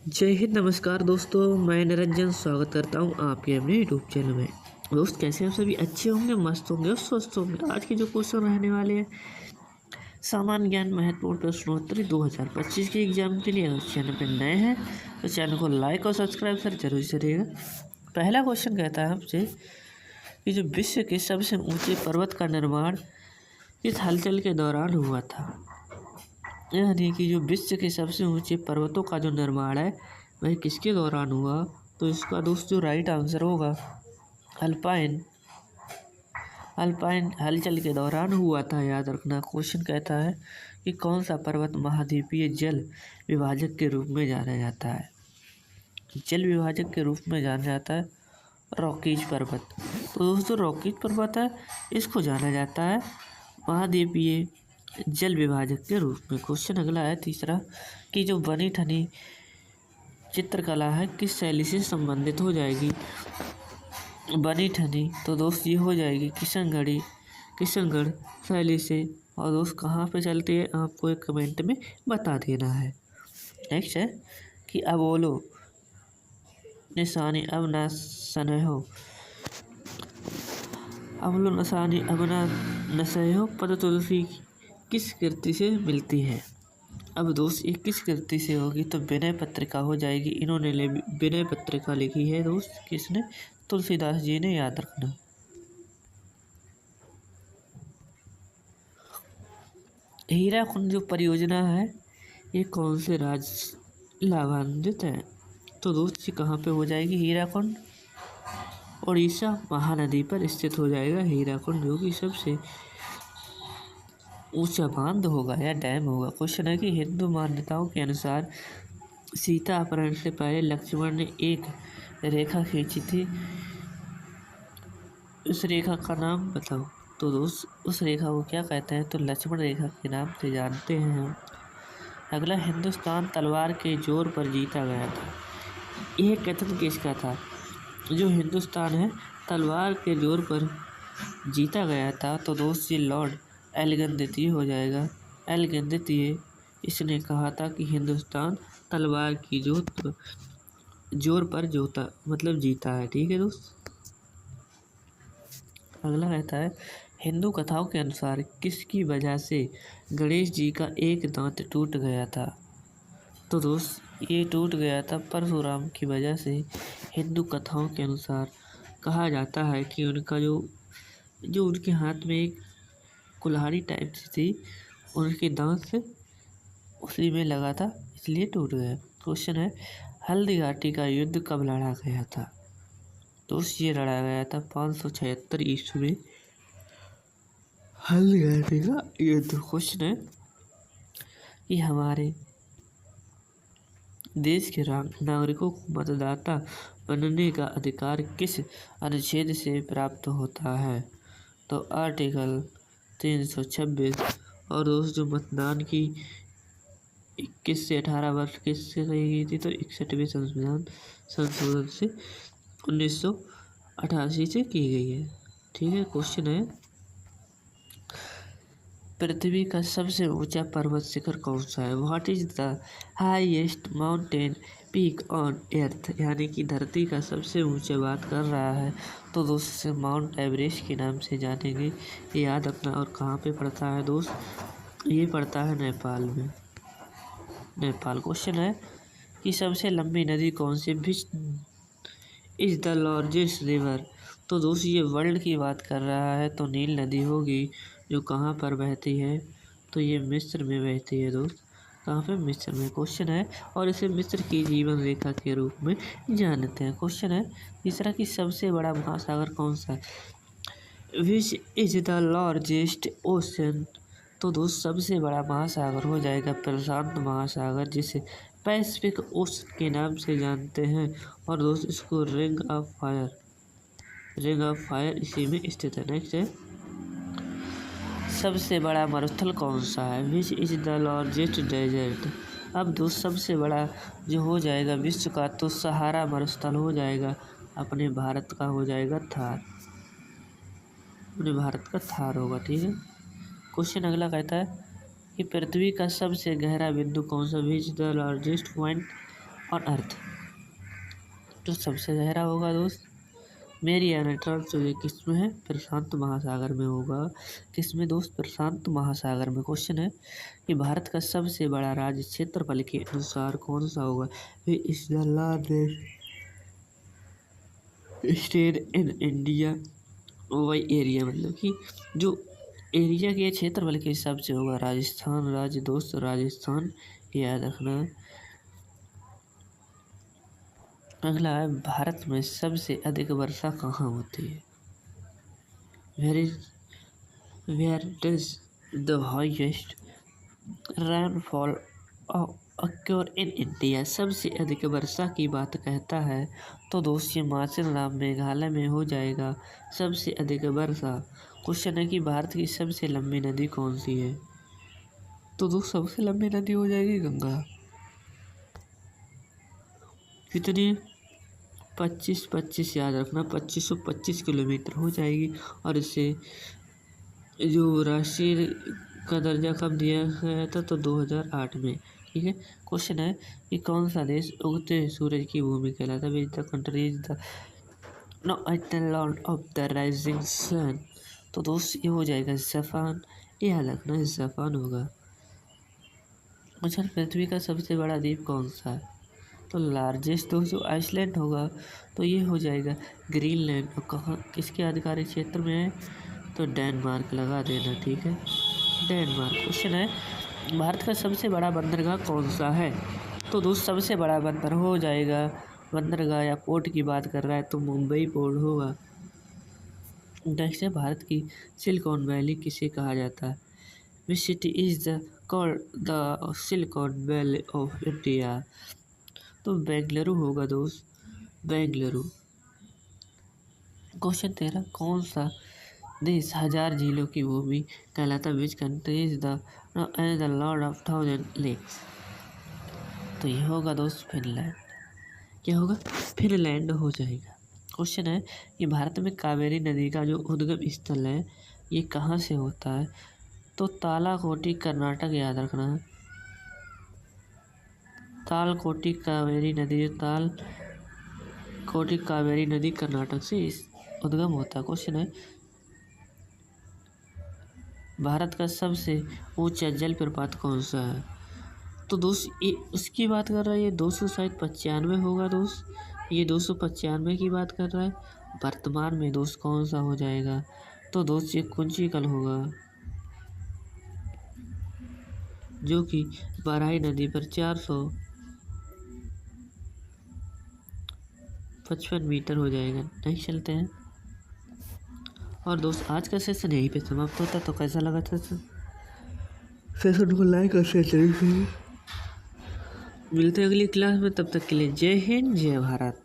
जय हिंद, नमस्कार दोस्तों। मैं निरंजन स्वागत करता हूं आपके अपने यूट्यूब चैनल में। दोस्त कैसे आप सभी अच्छे होंगे, मस्त होंगे और स्वस्थ होंगे। आज के जो क्वेश्चन रहने वाले हैं सामान्य ज्ञान महत्वपूर्ण प्रश्नोत्तरी 2025 के एग्जाम के लिए। अगर चैनल पर नए हैं तो चैनल को लाइक और सब्सक्राइब जरूर करिएगा। पहला क्वेश्चन कहता है आपसे कि जो विश्व के सबसे ऊँचे पर्वत का निर्माण इस हलचल के दौरान हुआ था। यानी कि जो विश्व के सबसे ऊंचे पर्वतों का जो निर्माण है वह किसके दौरान हुआ, तो इसका दोस्त जो राइट आंसर होगा अल्पाइन अल्पाइन हलचल के दौरान हुआ था। याद रखना। क्वेश्चन कहता है कि कौन सा पर्वत महाद्वीपीय जल विभाजक के रूप में जाना जाता है। जल विभाजक के रूप में जाना जाता है रॉकीज पर्वत। तो दोस्तों रॉकीज पर्वत है, इसको जाना जाता है महाद्वीपीय जल विभाजक के रूप में। क्वेश्चन अगला है तीसरा कि जो बनी ठनी चित्रकला है किस शैली से संबंधित हो जाएगी। बनी ठनी तो दोस्त ये हो जाएगी किशनगढ़ शैली से। और दोस्त कहाँ पे चलती है आपको एक कमेंट में बता देना है। नेक्स्ट है कि अब बोलो निशानी अब ना सनहो, अवलो निशानी अब ना नसहो पद तुलसी किस कृति से मिलती है। अब दोस्त ये किस कृति से होगी, तो विनय पत्रिका हो जाएगी। इन्होंने विनय पत्रिका लिखी है दोस्त, किसने, तुलसीदास जी ने। याद रखना। हीराकुंड जो परियोजना है ये कौन से राज्य लाभान्वित है, तो दोस्त ये कहाँ पे हो जाएगी हीराकुंड, उड़ीसा महानदी पर स्थित हो जाएगा हीराकुंड, जो कि सबसे ऊंचा बांध होगा या डैम होगा। क्वेश्चन है कि हिंदू मान्यताओं के अनुसार सीता अपहरण से पहले लक्ष्मण ने एक रेखा खींची थी, उस रेखा का नाम बताओ। तो दोस्त उस रेखा को क्या कहते हैं, तो लक्ष्मण रेखा के नाम से जानते हैं हम। अगला, हिंदुस्तान तलवार के जोर पर जीता गया था, यह कथन किसका था। जो हिंदुस्तान है तलवार के जोर पर जीता गया था, तो दोस्त ये लॉर्ड एल्गिन द्वितीय हो जाएगा। एल्गिन द्वितीय इसने कहा था कि हिंदुस्तान तलवार की जोर पर जीता है। ठीक है दोस्त। अगला कहता है हिंदू कथाओं के अनुसार किसकी वजह से गणेश जी का एक दांत टूट गया था। तो दोस्त ये टूट गया था परशुराम की वजह से। हिंदू कथाओं के अनुसार कहा जाता है कि उनका जो उनके हाथ में एक कुल्हाड़ी टाइप सी थी, उनके दांत से उसी में लगा था, इसलिए टूट गया। क्वेश्चन है हल्दी घाटी का युद्ध कब लड़ा गया था। तो ये लड़ा गया था 576 ईस्वी में हल्दी घाटी का युद्ध। क्वेश्चन है कि हमारे देश के नागरिकों को मतदाता बनने का अधिकार किस अनुच्छेद से प्राप्त होता है। तो आर्टिकल 326। और दोस्त जो मतदान की 21 से 18 वर्ष किससे कही गई थी, तो 61वें संविधान संशोधन से 1988 से की गई है। ठीक है। क्वेश्चन है पृथ्वी का सबसे ऊंचा पर्वत शिखर कौन सा है। What is the highest mountain peak on earth, यानी कि धरती का सबसे ऊंचा बात कर रहा है, तो दोस्त से माउंट एवरेस्ट के नाम से जानेंगे। याद रखना। और कहाँ पे पड़ता है दोस्त, ये पड़ता है नेपाल में। नेपाल। क्वेश्चन है कि सबसे लंबी नदी कौन सी, which is the largest river. तो दोस्त ये वर्ल्ड की बात कर रहा है, तो नील नदी होगी, जो कहाँ पर बहती है, तो ये मिस्र में बहती है दोस्त। कहाँ पे, मिस्र में। क्वेश्चन है और इसे मिस्र की जीवन रेखा के रूप में जानते हैं। क्वेश्चन है तीसरा कि सबसे बड़ा महासागर कौन सा है। Which is the largest ocean. तो दोस्त सबसे बड़ा महासागर हो जाएगा प्रशांत महासागर, जिसे पैसिफिक ओशन के नाम से जानते हैं। और दोस्त इसको रिंग ऑफ फायर इसी में स्थित है। नेक्स्ट है सबसे बड़ा मरुस्थल कौन सा है। Which is the largest desert. अब दोस्त सबसे बड़ा जो हो जाएगा विश्व का, तो सहारा मरुस्थल हो जाएगा, अपने भारत का हो जाएगा थार, अपने भारत का थार होगा। ठीक है। क्वेश्चन अगला कहता है कि पृथ्वी का सबसे गहरा बिंदु कौन सा। Which the largest point on earth. जो सबसे गहरा होगा दोस्त मेरियाना ट्रायंगल, जो ये किस में है, प्रशांत महासागर में होगा। किसमें दोस्त, प्रशांत महासागर में। क्वेश्चन है कि भारत का सबसे बड़ा राज्य क्षेत्रफल के अनुसार कौन सा होगा। Is the largest state in India by area, मतलब कि जो एरिया के क्षेत्रफल के हिसाब से होगा राजस्थान राज्य दोस्त, राजस्थान याद रखना। अगला है भारत में सबसे अधिक वर्षा कहाँ होती है। Where does the highest rainfall occur in India. सबसे अधिक वर्षा की बात कहता है तो दोस्त ये माचेरान मेघालय में हो जाएगा सबसे अधिक वर्षा। क्वेश्चन है कि भारत की सबसे लंबी नदी कौन सी है, तो दोस्त सबसे लंबी नदी हो जाएगी गंगा। कितनी, 25 याद रखना, 2525 किलोमीटर हो जाएगी। और इसे जो राष्ट्रीय का दर्जा कब दिया गया था, तो 2008 में। ठीक है। क्वेश्चन है कि कौन सा देश उगते सूरज की भूमि कहलाता है। The country is the lord of the rising sun. तो दोस्त ये हो जाएगा जापान, याद रखना जापान होगा। अच्छा, पृथ्वी का सबसे बड़ा द्वीप कौन सा है, तो लार्जेस्ट दोस्तों आइसलैंड होगा। तो ये हो जाएगा ग्रीनलैंड। और कहाँ, किसके आधिकारिक क्षेत्र में है, तो डेनमार्क लगा देना। ठीक है, डेनमार्क। क्वेश्चन है भारत का सबसे बड़ा बंदरगाह कौन सा है, तो दोस्त सबसे बड़ा बंदर हो जाएगा, बंदरगाह या पोर्ट की बात कर रहा है तो मुंबई पोर्ट होगा। नेक्स्ट है भारत की सिलिकॉन वैली किसे कहा जाता है। Which city is the called the silicon valley of India, तो बेंगलुरु होगा दोस्त, बेंगलुरु। क्वेश्चन 13 कौन सा देश 1000 झीलों की भूमि कहलाता है। Which country is the lord of 1000 lakes, तो ये होगा दोस्त फिनलैंड। क्या होगा, फिनलैंड हो जाएगा। क्वेश्चन है कि भारत में कावेरी नदी का जो उद्गम स्थल है ये कहाँ से होता है, तो तालाकोटी कर्नाटक, याद रखना। तालकोटी कावेरी नदी, तालकोटी कावेरी नदी कर्नाटक से उद्गम होता है। क्वेश्चन है भारत का सबसे ऊंचा जलप्रपात कौन सा है, तो दोस्त ये उसकी बात कर रहा है, ये 295 होगा दोस्त, ये 295 की बात कर रहा है। वर्तमान में दोस्त कौन सा हो जाएगा, तो दोस्त ये कुंचिकल होगा, जो कि बराही नदी पर 455 मीटर हो जाएगा। नेक्स्ट चलते हैं। और दोस्त आज का सेशन यहीं पे समाप्त होता, तो कैसा लगा था सेशन को लाइक और शेयर जरूर करिए। मिलते हैं अगली क्लास में, तब तक के लिए जय हिंद जय भारत।